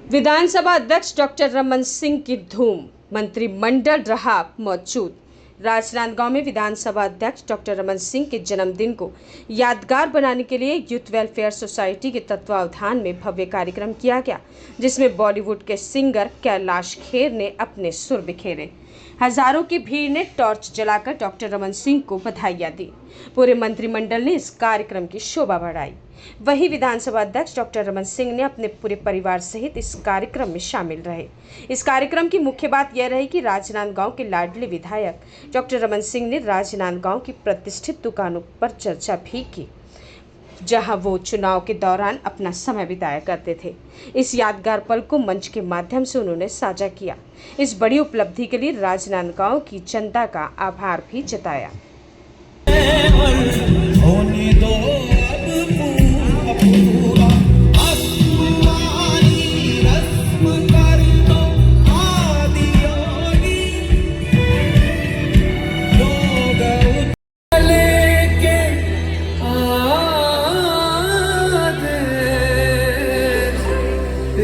विधानसभा अध्यक्ष डॉक्टर रमन सिंह की धूम, मंत्रिमंडल रहा मौजूद। राजनांदगांव में विधानसभा अध्यक्ष डॉक्टर रमन सिंह के जन्मदिन को यादगार बनाने के लिए यूथ वेलफेयर सोसाइटी के तत्वावधान में भव्य कार्यक्रम किया गया, जिसमें बॉलीवुड के सिंगर कैलाश खेर ने अपने सुर बिखेरे। हजारों की भीड़ ने टॉर्च जलाकर डॉक्टर रमन सिंह को बधाइयां दी। पूरे मंत्रिमंडल ने इस कार्यक्रम की शोभा बढ़ाई। वहीं विधानसभा अध्यक्ष डॉक्टर रमन सिंह ने अपने पूरे परिवार सहित इस कार्यक्रम में शामिल रहे। इस कार्यक्रम की मुख्य बात यह रही कि राजनांदगांव के लाडले विधायक डॉक्टर रमन सिंह ने राजनांदगांव की प्रतिष्ठित दुकानों पर चर्चा भी की, जहां वो चुनाव के दौरान अपना समय बिताया करते थे। इस यादगार पल को मंच के माध्यम से उन्होंने साझा किया। इस बड़ी उपलब्धि के लिए राजनांदगांव की जनता का आभार भी जताया।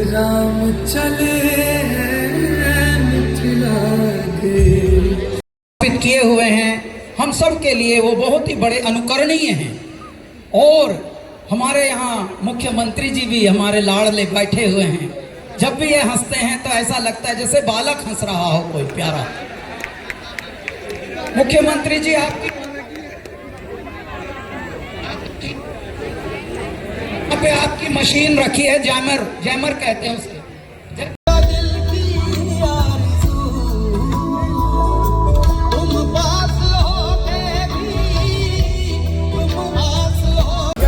राम चले किए हुए हैं, हम सब के लिए वो बहुत ही बड़े अनुकरणीय हैं। और हमारे यहाँ मुख्यमंत्री जी भी हमारे लाडले बैठे हुए हैं। जब भी ये हंसते हैं तो ऐसा लगता है जैसे बालक हंस रहा हो कोई प्यारा। मुख्यमंत्री जी आपकी मशीन रखी है, जैमर कहते हैं उसे।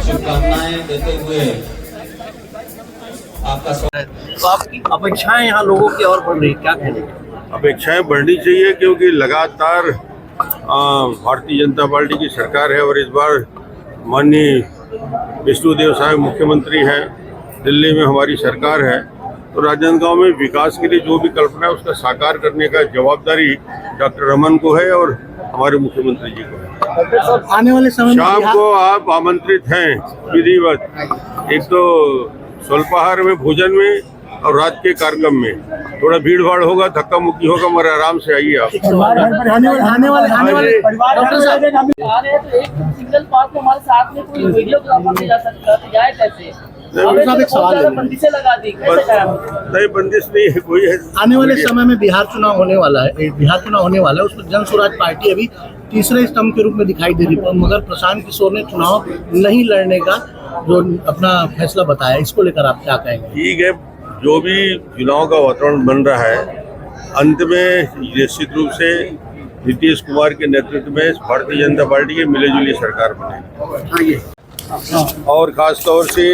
शुभकामनाएं देते हुए आपका स्वागत। तो आपकी अपेक्षाएं यहाँ लोगों की और बढ़ रही, क्या कहेंगे? अपेक्षाएं बढ़नी चाहिए, क्योंकि लगातार भारतीय जनता पार्टी की सरकार है और इस बार माननीय विष्णुदेव साहब मुख्यमंत्री हैं, दिल्ली में हमारी सरकार है। तो राजनांदगांव में विकास के लिए जो भी कल्पना है उसका साकार करने का जवाबदारी डॉक्टर रमन को है और हमारे मुख्यमंत्री जी को है। आने वाले समय में शाम को आप आमंत्रित हैं विधिवत, एक तो स्वल्पाहार में, भोजन में, और रात के कार्यक्रम में। थोड़ा भीड़ भाड़ होगा, धक्का मुक्की होगा, मगर आराम से आइए आप। आने वाले सिंगल पास में हमारे साथ में कोई वीडियोग्राफर ले जा सकता है, जाए कैसे? बंदिशें लगा दी, नहीं बंदिश नहीं है कोई है। आने वाले समय में बिहार चुनाव होने वाला है, उसमें जन स्वराज पार्टी अभी तीसरे स्तंभ के रूप में दिखाई दे रही है, मगर प्रशांत किशोर ने चुनाव नहीं लड़ने का जो अपना फैसला बताया, इसको लेकर आप क्या कहेंगे? ठीक है, जो भी चुनाव का वातावरण बन रहा है, अंत में निश्चित रूप से नीतीश कुमार के नेतृत्व में भारतीय जनता पार्टी की मिलीजुली सरकार बनेगी। और खास तौर से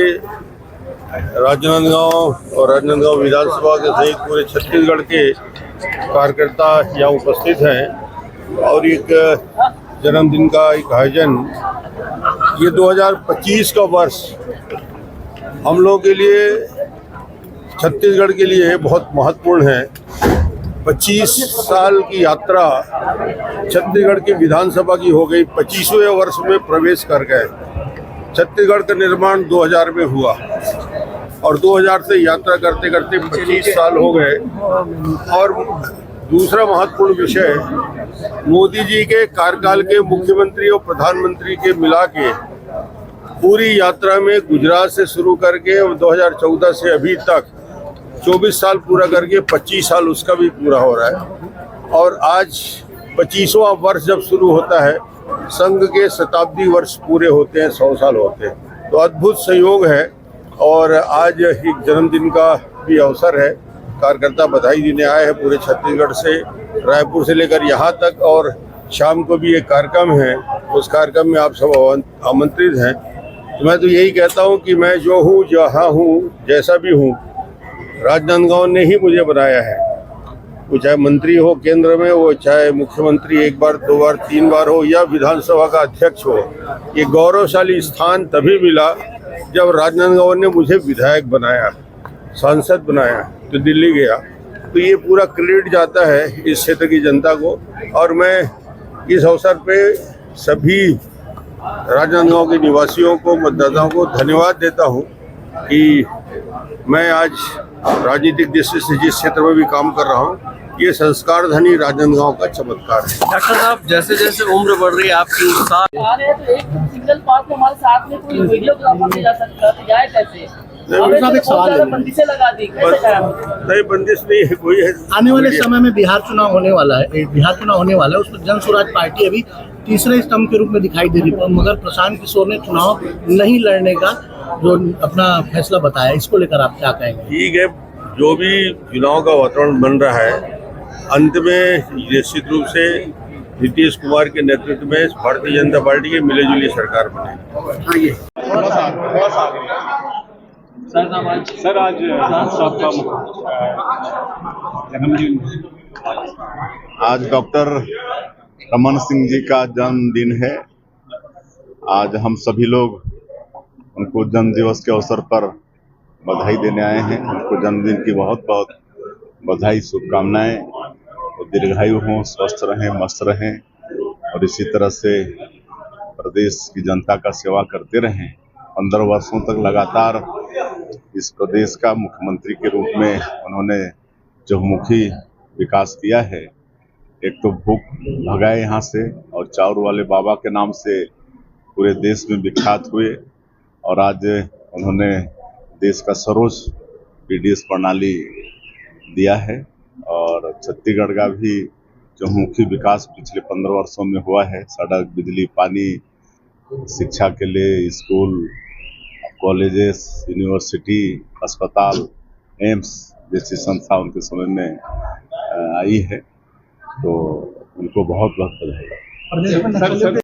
राजनांदगांव और राजनांदगांव विधानसभा के सहित पूरे छत्तीसगढ़ के कार्यकर्ता यहाँ उपस्थित हैं और एक जन्मदिन का एक आयोजन, ये 2025 का वर्ष हम लोगों के लिए, छत्तीसगढ़ के लिए बहुत महत्वपूर्ण है। 25 साल की यात्रा छत्तीसगढ़ की विधानसभा की हो गई, 25वें वर्ष में प्रवेश कर गए। छत्तीसगढ़ का निर्माण 2000 में हुआ और 2000 से यात्रा करते करते 25 साल हो गए। और दूसरा महत्वपूर्ण विषय, मोदी जी के कार्यकाल के मुख्यमंत्री और प्रधानमंत्री के मिला के पूरी यात्रा में गुजरात से शुरू करके 2014 से अभी तक 24 साल पूरा करके 25 साल उसका भी पूरा हो रहा है। और आज 25वां वर्ष जब शुरू होता है, संघ के शताब्दी वर्ष पूरे होते हैं, 100 साल होते हैं। तो अद्भुत संयोग है और आज एक जन्मदिन का भी अवसर है। कार्यकर्ता बधाई देने आए हैं पूरे छत्तीसगढ़ से, रायपुर से लेकर यहाँ तक, और शाम को भी एक कार्यक्रम है, उस कार्यक्रम में आप सब आमंत्रित हैं। तो मैं तो यही कहता हूँ कि मैं जो हूँ, जहाँ हूँ, जैसा भी हूँ, राजनांदगांव ने ही मुझे बनाया है। वो चाहे मंत्री हो केंद्र में, वो चाहे मुख्यमंत्री 1 बार 2 बार 3 बार हो, या विधानसभा का अध्यक्ष हो। ये गौरवशाली स्थान तभी मिला जब राजनांदगांव ने मुझे विधायक बनाया, सांसद बनाया, तो दिल्ली गया। तो ये पूरा क्रेडिट जाता है इस क्षेत्र की जनता को। और मैं इस अवसर पे सभी राजनांदगांव के निवासियों को, मतदाताओं को धन्यवाद देता हूं कि मैं आज राजनीतिक दृष्टि से जिस क्षेत्र में भी काम कर रहा हूं, ये संस्कार धनी राजनांदगांव का चमत्कार है। डॉक्टर साहब, जैसे जैसे उम्र बढ़ रही है आपकी उत्साह आ रहे हैं तो एक सिंगल पास में हमारे साथ में कोई वीडियोग्राफर ले जा सकता है, तो जाए कैसे? साहब, एक सवाल है। बंदिशें लगा दी, कैसे जाए? नहीं, बंदिश नहीं है कोई है। आने वाले समय में बिहार चुनाव होने वाला है, उसमें जन स्वराज पार्टी अभी तीसरे स्तंभ के रूप में दिखाई दे रही है, मगर प्रशांत किशोर ने चुनाव नहीं लड़ने का जो अपना फैसला बताया, इसको लेकर आप क्या कहेंगे? ठीक है, जो भी चुनाव का वातावरण बन रहा है, अंत में निश्चित रूप से नीतीश कुमार के नेतृत्व में भारतीय जनता पार्टी की मिलीजुली सरकार बनेगी। सर, आज सबका जन्मदिन, आज डॉक्टर रमन सिंह जी का जन्मदिन है। आज हम सभी लोग उनको जन्म दिवस के अवसर पर बधाई देने आए हैं। उनको जन्मदिन की बहुत बहुत बधाई, शुभकामनाएं। वो दीर्घायु हों, स्वस्थ रहें, मस्त रहें और इसी तरह से प्रदेश की जनता का सेवा करते रहें। 15 वर्षों तक लगातार इस प्रदेश का मुख्यमंत्री के रूप में उन्होंने चहुमुखी विकास किया है। एक तो भूख भगाए यहाँ से, और चाउर वाले बाबा के नाम से पूरे देश में विख्यात हुए, और आज उन्होंने देश का सर्वोच्च पीडीएस प्रणाली दिया है। और छत्तीसगढ़ का भी चहुमुखी विकास पिछले 15 वर्षों में हुआ है। सड़क, बिजली, पानी, शिक्षा के लिए स्कूल, कॉलेजेस, यूनिवर्सिटी, अस्पताल, एम्स जैसी संस्था उनके समय में आई है। तो उनको बहुत बहुत बधाई।